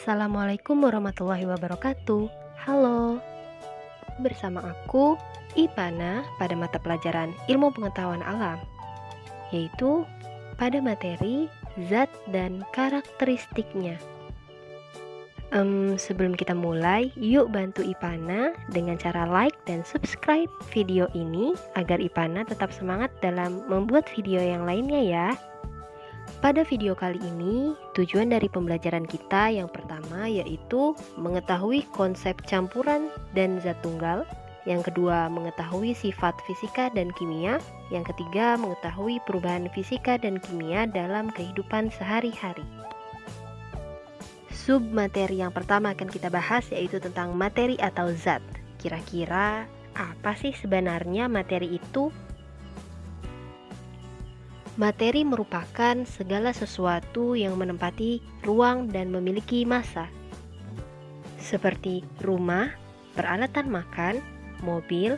Assalamualaikum warahmatullahi wabarakatuh. Halo, bersama aku Ipana pada mata pelajaran Ilmu Pengetahuan Alam, yaitu pada materi zat dan karakteristiknya. Sebelum kita mulai, yuk bantu Ipana dengan cara like dan subscribe video ini agar Ipana tetap semangat dalam membuat video yang lainnya ya. Pada video kali ini, tujuan dari pembelajaran kita yang pertama yaitu mengetahui konsep campuran dan zat tunggal, yang kedua mengetahui sifat fisika dan kimia, yang ketiga mengetahui perubahan fisika dan kimia dalam kehidupan sehari-hari. Submateri yang pertama akan kita bahas yaitu tentang materi atau zat. Kira-kira apa sih sebenarnya materi itu? Materi merupakan segala sesuatu yang menempati ruang dan memiliki massa, seperti rumah, peralatan makan, mobil,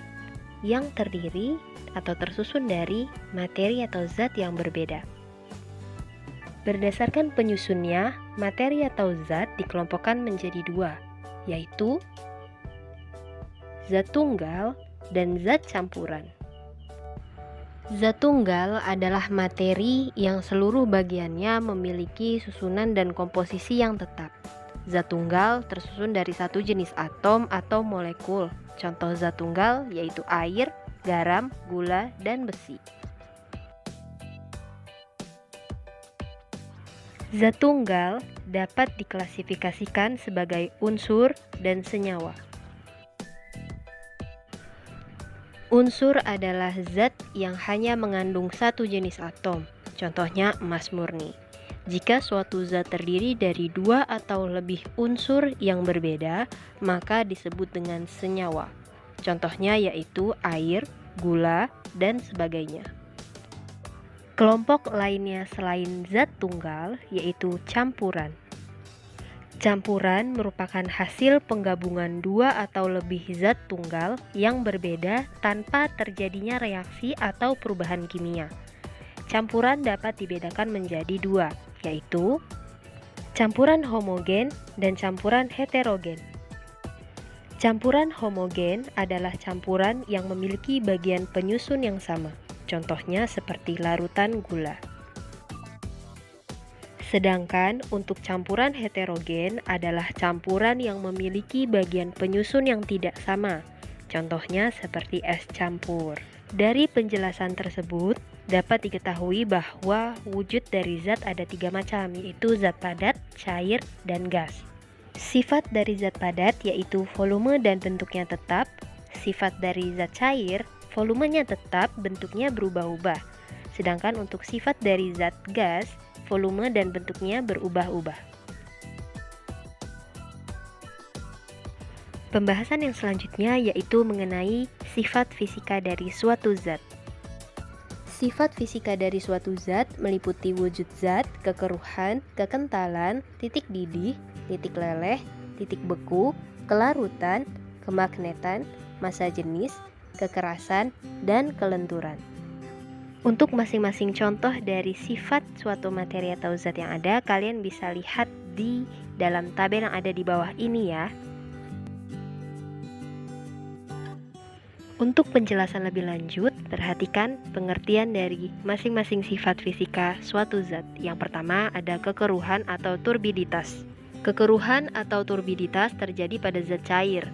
yang terdiri atau tersusun dari materi atau zat yang berbeda. Berdasarkan penyusunnya, materi atau zat dikelompokkan menjadi dua, yaitu zat tunggal dan zat campuran. Zat tunggal adalah materi yang seluruh bagiannya memiliki susunan dan komposisi yang tetap. Zat tunggal tersusun dari satu jenis atom atau molekul. Contoh zat tunggal yaitu air, garam, gula, dan besi. Zat tunggal dapat diklasifikasikan sebagai unsur dan senyawa. Unsur adalah zat yang hanya mengandung satu jenis atom, contohnya emas murni. Jika suatu zat terdiri dari dua atau lebih unsur yang berbeda, maka disebut dengan senyawa. Contohnya yaitu air, gula, dan sebagainya. Kelompok lainnya selain zat tunggal yaitu campuran. Campuran merupakan hasil penggabungan dua atau lebih zat tunggal yang berbeda tanpa terjadinya reaksi atau perubahan kimia. Campuran dapat dibedakan menjadi dua, yaitu campuran homogen dan campuran heterogen. Campuran homogen adalah campuran yang memiliki bagian penyusun yang sama, contohnya seperti larutan gula. Sedangkan untuk campuran heterogen adalah campuran yang memiliki bagian penyusun yang tidak sama, contohnya seperti es campur. Dari penjelasan tersebut, dapat diketahui bahwa wujud dari zat ada tiga macam, yaitu zat padat, cair, dan gas. Sifat dari zat padat yaitu volume dan bentuknya tetap. Sifat dari zat cair, volumenya tetap, bentuknya berubah-ubah. Sedangkan untuk sifat dari zat gas, volume dan bentuknya berubah-ubah. Pembahasan yang selanjutnya yaitu mengenai sifat fisika dari suatu zat. Sifat fisika dari suatu zat meliputi wujud zat, kekeruhan, kekentalan, titik didih, titik leleh, titik beku, kelarutan, kemagnetan, massa jenis, kekerasan, dan kelenturan. Untuk masing-masing contoh dari sifat suatu materi atau zat yang ada, kalian bisa lihat di dalam tabel yang ada di bawah ini ya. Untuk penjelasan lebih lanjut, perhatikan pengertian dari masing-masing sifat fisika suatu zat. Yang pertama ada kekeruhan atau turbiditas. Kekeruhan atau turbiditas terjadi pada zat cair.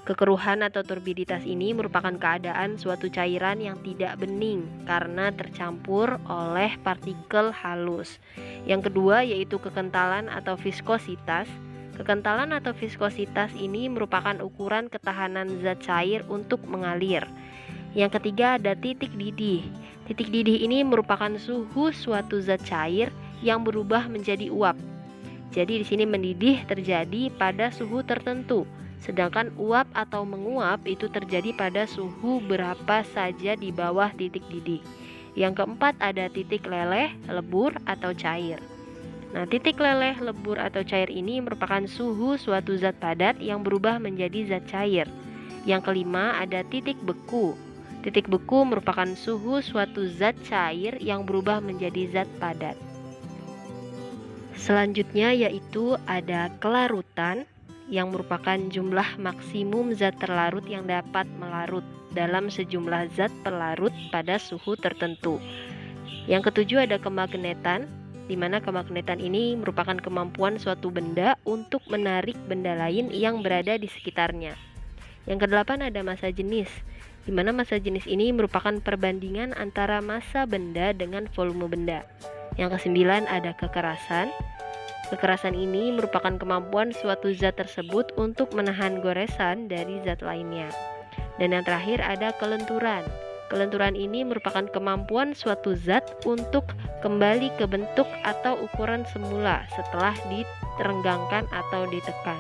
Kekeruhan atau turbiditas ini merupakan keadaan suatu cairan yang tidak bening karena tercampur oleh partikel halus. Yang kedua yaitu kekentalan atau viskositas. Kekentalan atau viskositas ini merupakan ukuran ketahanan zat cair untuk mengalir. Yang ketiga ada titik didih. Titik didih ini merupakan suhu suatu zat cair yang berubah menjadi uap. Jadi di sini mendidih terjadi pada suhu tertentu. Sedangkan uap atau menguap itu terjadi pada suhu berapa saja di bawah titik didih. Yang keempat ada titik leleh, lebur, atau cair. Nah, titik leleh, lebur, atau cair ini merupakan suhu suatu zat padat yang berubah menjadi zat cair. Yang kelima ada titik beku. Titik beku merupakan suhu suatu zat cair yang berubah menjadi zat padat. Selanjutnya yaitu yaitu ada kelarutan yang merupakan jumlah maksimum zat terlarut yang dapat melarut dalam sejumlah zat pelarut pada suhu tertentu. Yang ketujuh ada kemagnetan, di mana kemagnetan ini merupakan kemampuan suatu benda untuk menarik benda lain yang berada di sekitarnya. Yang kedelapan ada massa jenis, di mana massa jenis ini merupakan perbandingan antara massa benda dengan volume benda. Yang kesembilan ada kekerasan. Kekerasan ini merupakan kemampuan suatu zat tersebut untuk menahan goresan dari zat lainnya. Dan yang terakhir ada kelenturan. Kelenturan ini merupakan kemampuan suatu zat untuk kembali ke bentuk atau ukuran semula setelah diterenggangkan atau ditekan.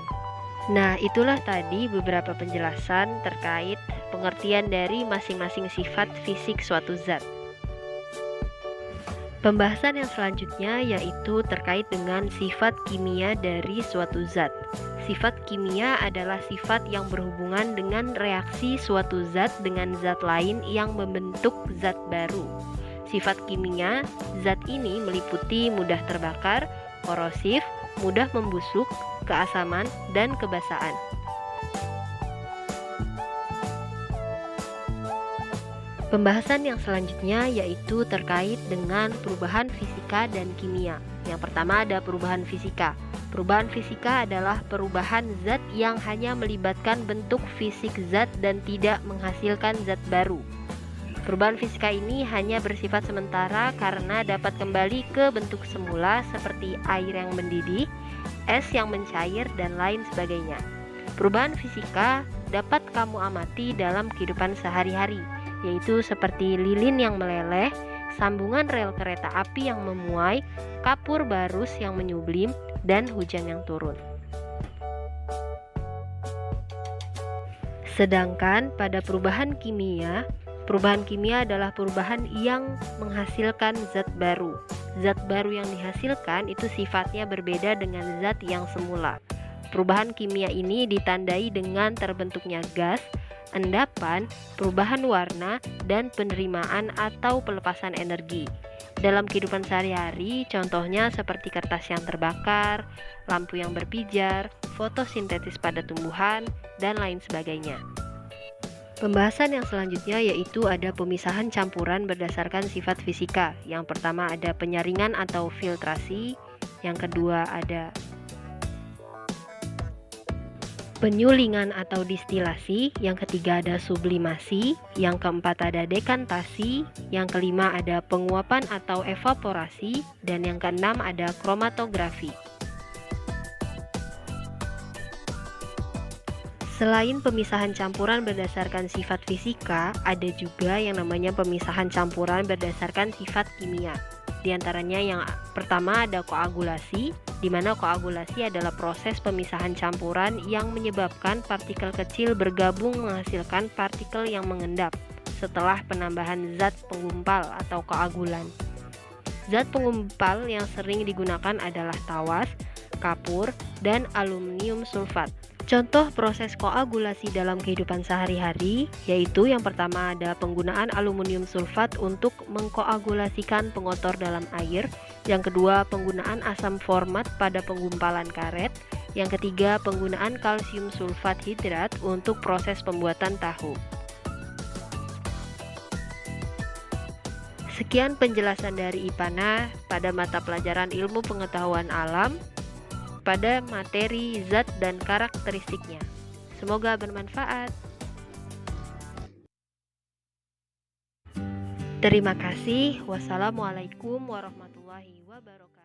Nah, itulah tadi beberapa penjelasan terkait pengertian dari masing-masing sifat fisik suatu zat. Pembahasan yang selanjutnya yaitu terkait dengan sifat kimia dari suatu zat. Sifat kimia adalah sifat yang berhubungan dengan reaksi suatu zat dengan zat lain yang membentuk zat baru. Sifat kimia zat ini meliputi mudah terbakar, korosif, mudah membusuk, keasaman, dan kebasaan. Pembahasan yang selanjutnya yaitu terkait dengan perubahan fisika dan kimia. Yang pertama ada perubahan fisika. Perubahan fisika adalah perubahan zat yang hanya melibatkan bentuk fisik zat dan tidak menghasilkan zat baru. Perubahan fisika ini hanya bersifat sementara karena dapat kembali ke bentuk semula seperti air yang mendidih, es yang mencair, dan lain sebagainya. Perubahan fisika dapat kamu amati dalam kehidupan sehari-hari, yaitu seperti lilin yang meleleh, sambungan rel kereta api yang memuai, kapur barus yang menyublim, dan hujan yang turun. Sedangkan pada perubahan kimia adalah perubahan yang menghasilkan zat baru. Zat baru yang dihasilkan itu sifatnya berbeda dengan zat yang semula. Perubahan kimia ini ditandai dengan terbentuknya gas, endapan, perubahan warna, dan penerimaan atau pelepasan energi. Dalam kehidupan sehari-hari, contohnya seperti kertas yang terbakar, lampu yang berpijar, fotosintesis pada tumbuhan, dan lain sebagainya. Pembahasan yang selanjutnya yaitu ada pemisahan campuran berdasarkan sifat fisika. Yang pertama ada penyaringan atau filtrasi, yang kedua ada penyulingan atau distilasi, yang ketiga ada sublimasi, yang keempat ada dekantasi, yang kelima ada penguapan atau evaporasi, dan yang keenam ada kromatografi. Selain pemisahan campuran berdasarkan sifat fisika, ada juga yang namanya pemisahan campuran berdasarkan sifat kimia. Di antaranya yang pertama ada koagulasi, di mana koagulasi adalah proses pemisahan campuran yang menyebabkan partikel kecil bergabung menghasilkan partikel yang mengendap setelah penambahan zat penggumpal atau koagulan. Zat penggumpal yang sering digunakan adalah tawas, kapur, dan aluminium sulfat. Contoh proses koagulasi dalam kehidupan sehari-hari yaitu yang pertama ada penggunaan aluminium sulfat untuk mengkoagulasikan pengotor dalam air, yang kedua penggunaan asam format pada penggumpalan karet, yang ketiga penggunaan kalsium sulfat hidrat untuk proses pembuatan tahu. Sekian penjelasan dari Ipana pada mata pelajaran ilmu pengetahuan alam pada materi zat dan karakteristiknya. Semoga bermanfaat. Terima kasih. Wassalamualaikum warahmatullahi wabarakatuh.